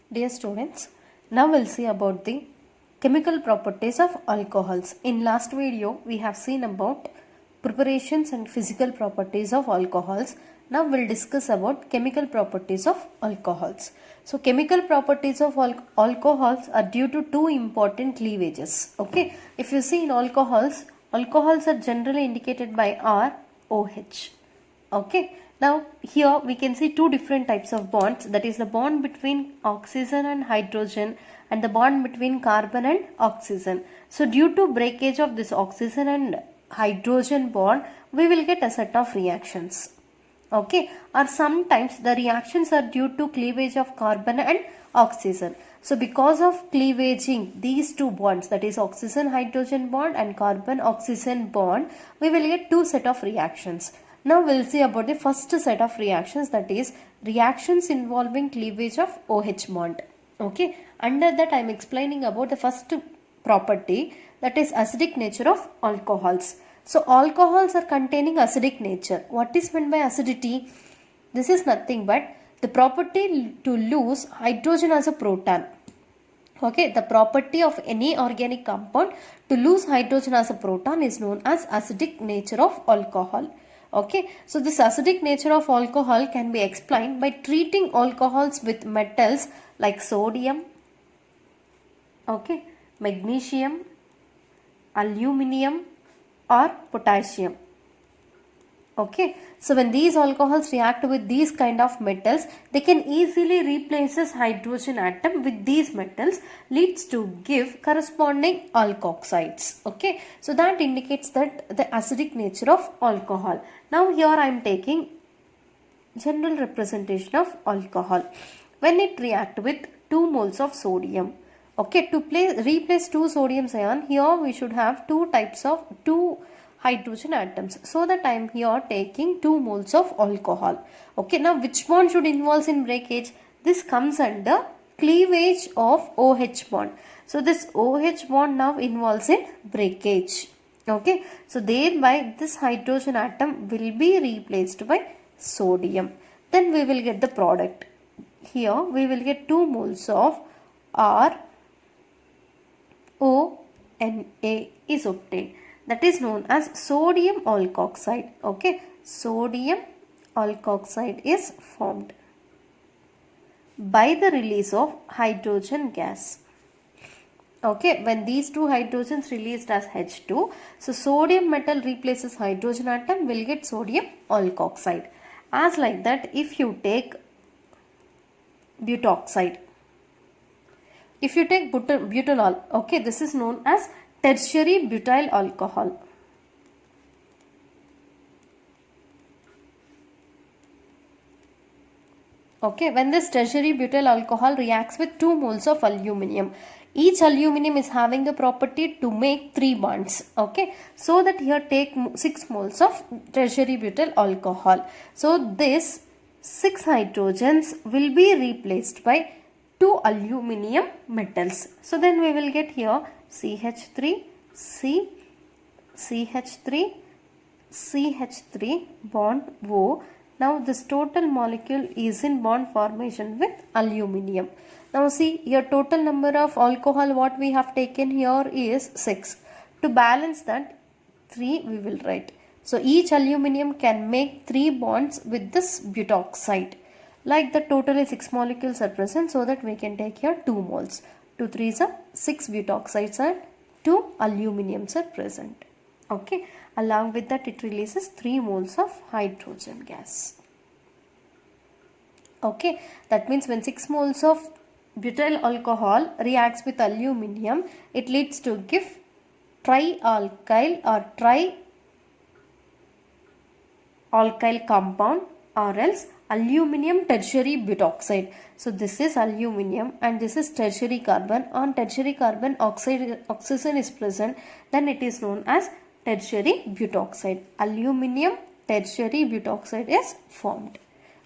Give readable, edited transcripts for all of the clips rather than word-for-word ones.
Dear students, now we'll see about the chemical properties of alcohols. In last video, we have seen about preparations and physical properties of alcohols. Now we'll discuss about chemical properties of alcohols. So chemical properties of alcohols are due to two important cleavages. Okay, if you see in alcohols are generally indicated by R, OH. Okay, now here we can see two different types of bonds, that is the bond between oxygen and hydrogen and the bond between carbon and oxygen. So due to breakage of this oxygen and hydrogen bond, we will get a set of reactions. Okay, or sometimes the reactions are due to cleavage of carbon and oxygen. So because of cleavaging these two bonds, that is oxygen hydrogen bond and carbon oxygen bond, we will get two set of reactions. Now we'll see about the first set of reactions, that is reactions involving cleavage of OH bond. Okay, under that I am explaining about the first property, that is acidic nature of alcohols. So alcohols are containing acidic nature. What is meant by acidity? This is nothing but the property to lose hydrogen as a proton. Okay, the property of any organic compound to lose hydrogen as a proton is known as acidic nature of alcohol. Okay, so this acidic nature of alcohol can be explained by treating alcohols with metals like sodium, okay, magnesium, aluminium or potassium. Okay, so when these alcohols react with these kind of metals, they can easily replace this hydrogen atom with these metals, leads to give corresponding alkoxides. Okay, so that indicates that the acidic nature of alcohol. Now here I am taking general representation of alcohol. When it react with 2 moles of sodium, okay, to replace 2 sodium ion, here we should have two hydrogen atoms. So that I am here taking 2 moles of alcohol. Okay, now which bond should involve in breakage? This comes under cleavage of OH bond. So this OH bond now involves in breakage. Okay, so thereby this hydrogen atom will be replaced by sodium. Then we will get the product. Here we will get 2 moles of RONA is obtained. That is known as sodium alkoxide. Okay, sodium alkoxide is formed by the release of hydrogen gas. Okay, when these two hydrogens released as H2, so sodium metal replaces hydrogen atom, will get sodium alkoxide. As like that, if you take butoxide, if you take butanol, okay, this is known as tertiary butyl alcohol. Okay, when this tertiary butyl alcohol reacts with 2 moles of aluminium, each aluminium is having the property to make 3 bonds. Okay, so that here take 6 moles of tertiary butyl alcohol. So this 6 hydrogens will be replaced by 2 aluminium metals. So then we will get here CH3, CH3, CH3 bond O. Now this total molecule is in bond formation with aluminium. Now see, your total number of alcohol what we have taken here is 6. To balance that, 3 we will write. So each aluminium can make 3 bonds with this butoxide. Like the total is 6 molecules are present, so that we can take here 2 moles. 2 3s are 6 butoxides and 2 aluminiums are present. Okay, along with that it releases 3 moles of hydrogen gas. Okay, that means when 6 moles of butyl alcohol reacts with aluminium, it leads to give trialkyl or trialkyl compound, or else aluminium tertiary butoxide. So this is aluminium and this is tertiary carbon. On tertiary carbon oxygen is present, then it is known as tertiary butoxide. Aluminium tertiary butoxide is formed.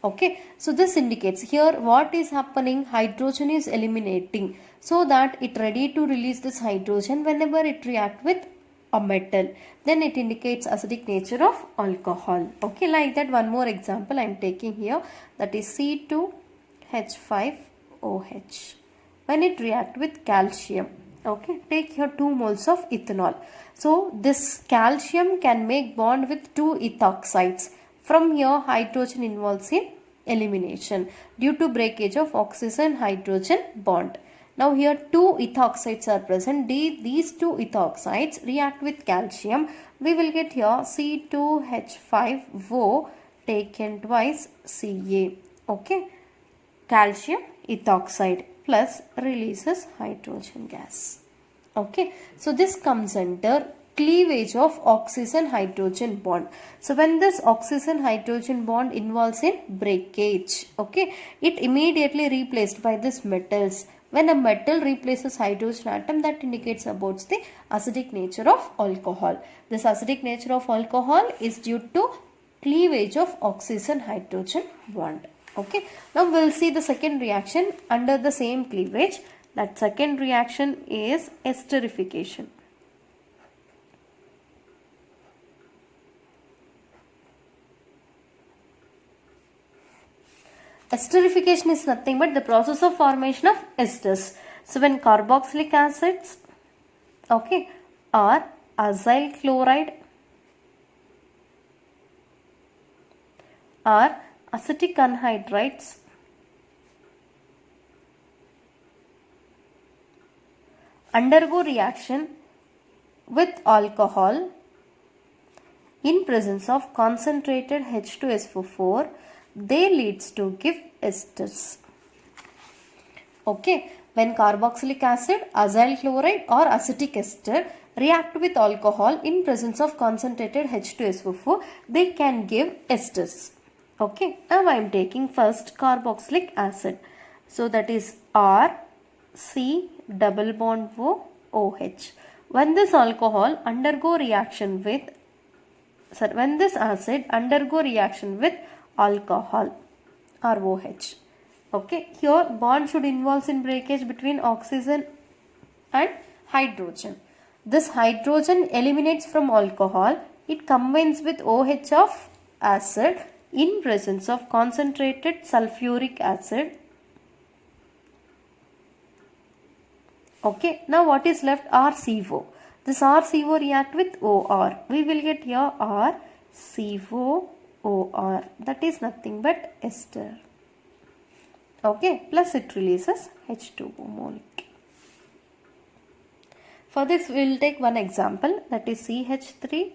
Okay, so this indicates here what is happening, hydrogen is eliminating, so that it ready to release this hydrogen whenever it react with a metal. Then it indicates acidic nature of alcohol. Okay, like that one more example I am taking here, that is C2H5 OH. When it react with calcium, okay, take here 2 moles of ethanol. So this calcium can make bond with 2 ethoxides. From here hydrogen involves in elimination due to breakage of oxygen hydrogen bond. Now here 2 ethoxides are present. These 2 ethoxides react with calcium. We will get here C2H5O taken twice Ca. Okay, calcium ethoxide plus releases hydrogen gas. Okay, so this comes under cleavage of oxygen hydrogen bond. So when this oxygen hydrogen bond involves in breakage, okay, it immediately replaced by this metals. When a metal replaces hydrogen atom, that indicates about the acidic nature of alcohol. This acidic nature of alcohol is due to cleavage of oxygen hydrogen bond. Okay, now we'll see the second reaction under the same cleavage. That second reaction is esterification. Esterification is nothing but the process of formation of esters. So when carboxylic acids, okay, or acyl chloride or acetic anhydrides undergo reaction with alcohol in presence of concentrated H2SO4, they leads to give esters. Okay, when carboxylic acid, acyl chloride or acetic ester react with alcohol in presence of concentrated H2SO4, they can give esters. Okay, now I am taking first carboxylic acid. So that is R C double bond O OH. When this alcohol undergo reaction with, when this acid undergo reaction with alcohol or OH. Okay, here bond should involve in breakage between oxygen and hydrogen. This hydrogen eliminates from alcohol. It combines with OH of acid in presence of concentrated sulfuric acid. Okay, now what is left? RCO. This RCO react with OR. We will get here RCOOR. That is nothing but ester. Okay, plus it releases H2O molecule. For this we will take one example, that is CH3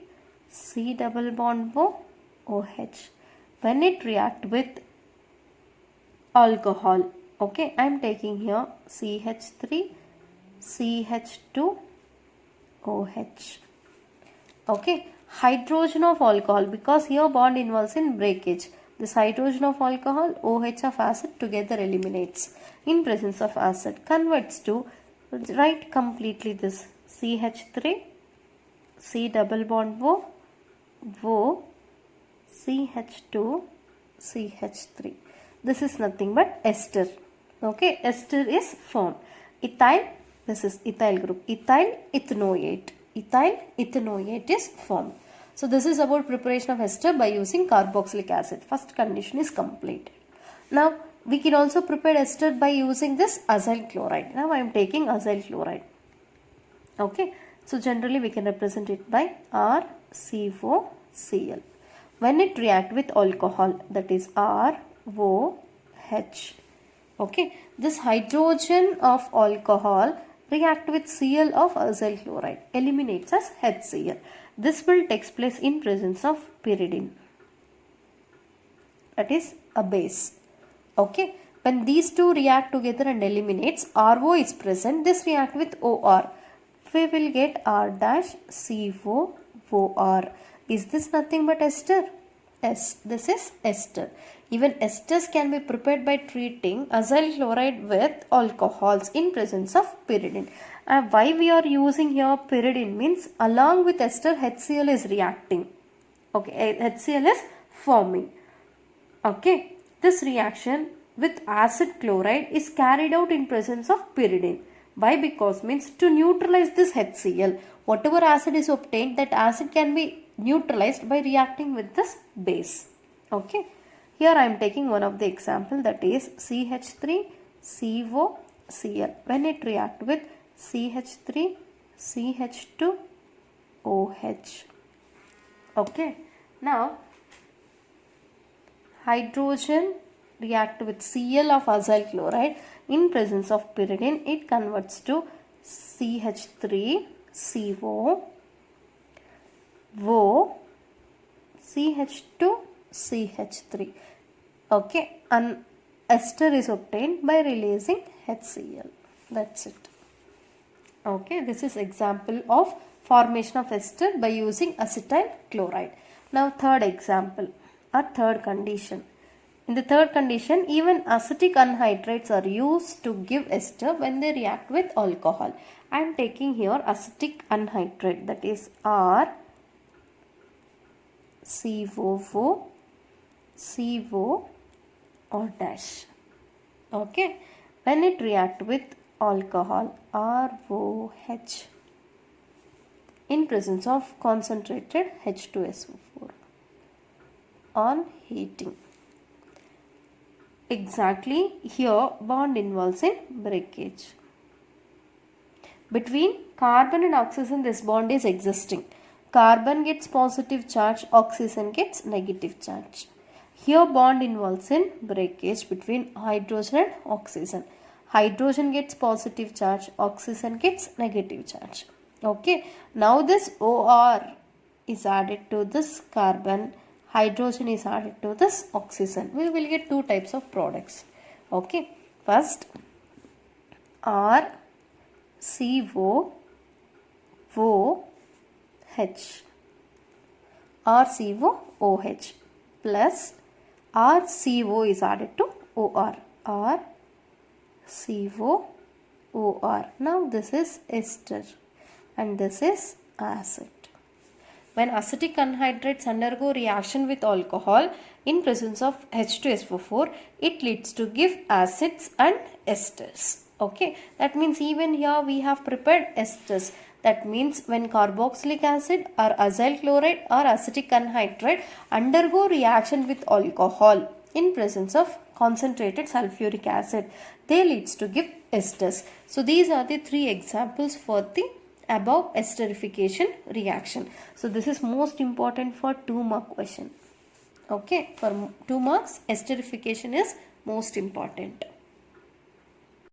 C double bond O OH. When it react with alcohol, okay, I am taking here CH3 CH2 OH. Okay, hydrogen of alcohol, because here bond involves in breakage. This hydrogen of alcohol, OH of acid together eliminates in presence of acid, converts to, write completely this CH3 C double bond O CH2 CH3. This is nothing but ester. Okay, ester is formed. Ethyl, this is ethyl group. Ethyl ethanoate. Ethyl ethanoate is formed. So this is about preparation of ester by using carboxylic acid. First condition is complete. Now we can also prepare ester by using this acyl chloride. Now I am taking acyl chloride. Okay, so generally we can represent it by RCOCl. When it react with alcohol, that is ROH. Okay, this hydrogen of alcohol react with Cl of acyl chloride, eliminates as HCl. This will take place in presence of pyridine, that is a base. Okay, when these two react together and eliminates, RO is present, this react with OR. We will get R-COOR. Is this nothing but ester? Yes, this is ester. Even esters can be prepared by treating acyl chloride with alcohols in presence of pyridine. And why we are using here pyridine means along with ester HCl is reacting. Okay, HCl is forming. Okay, this reaction with acid chloride is carried out in presence of pyridine. Why? Because means to neutralize this HCl, whatever acid is obtained, that acid can be neutralized by reacting with this base. Okay, here I am taking one of the example, that is CH3 COCl. When it react with CH3, CH2, OH. Okay. Now, hydrogen react with Cl of acyl chloride. In presence of pyridine, it converts to CH3, CO, O, CH2, CH3. Okay, an ester is obtained by releasing HCl. That's it. Okay, this is example of formation of ester by using acetyl chloride. Now third example or third condition. In the third condition, even acetic anhydrides are used to give ester when they react with alcohol. I am taking here acetic anhydride, that is R, COO, CO or dash. Okay, when it react with alcohol, ROH, in presence of concentrated H2SO4 on heating. Exactly here bond involves in breakage. Between carbon and oxygen this bond is existing. Carbon gets positive charge, oxygen gets negative charge. Here bond involves in breakage between hydrogen and oxygen. Hydrogen gets positive charge, oxygen gets negative charge. Okay, now this OR is added to this carbon, hydrogen is added to this oxygen. We will get two types of products. Okay, first R, CO, OH, RCO, OH plus RCO is added to OR, RCO, OR. Now this is ester and this is acid. When acetic anhydrides undergo reaction with alcohol in presence of H2SO4, it leads to give acids and esters. Okay, that means even here we have prepared esters. That means when carboxylic acid or acyl chloride or acetic anhydride undergo reaction with alcohol in presence of concentrated sulfuric acid, they leads to give esters. So these are the three examples for the above esterification reaction. So this is most important for 2-mark question. Okay, for 2 marks esterification is most important.